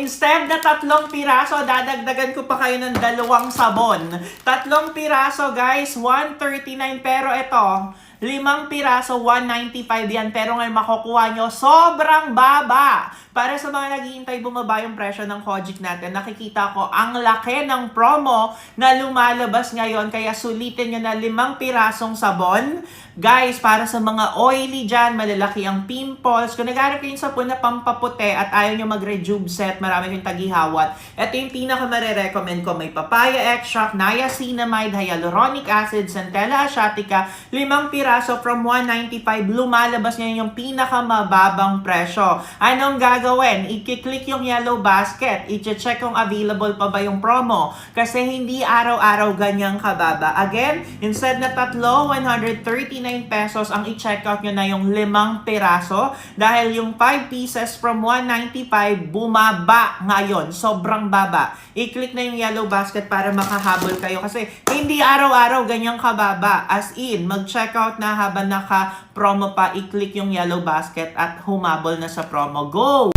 instead na 3 piraso, dadagdagan ko pa kayo ng 2 sabon. 3 piraso guys, 139. Pero ito, 5 piraso, 195 yan. Pero ngayon makukuha nyo, sobrang baba. Para sa mga naghihintay bumaba yung presyo ng Kojic natin, nakikita ko ang laki ng promo na lumalabas ngayon. Kaya sulitin nyo na 5 pirasong sabon. Guys, para sa mga oily dyan, malalaki ang pimples. Kung nagharap kayo yung sabon na pampaputi at ayaw nyo mag-rejuve set, marami kayong tagihawat. Ito yung pinaka marirecommend ko. May papaya extract, niacinamide, hyaluronic acid, centella asiatica, 5 piraso from 195. Lumalabas ngayon yung pinaka mababang presyo. Anong gagawin? I-click yung yellow basket. I-check kung available pa ba yung promo. Kasi hindi araw-araw ganyang kababa. Again, instead na 3, 139 pesos ang i-check out nyo na yung 5 piraso. Dahil yung 5 pieces from 195 bumaba ngayon. Sobrang baba. I-click na yung yellow basket para makahabol kayo. Kasi hindi araw-araw ganyang kababa. As in, mag-check out na habang naka-promo pa. I-click yung yellow basket at humabol na sa promo. Go!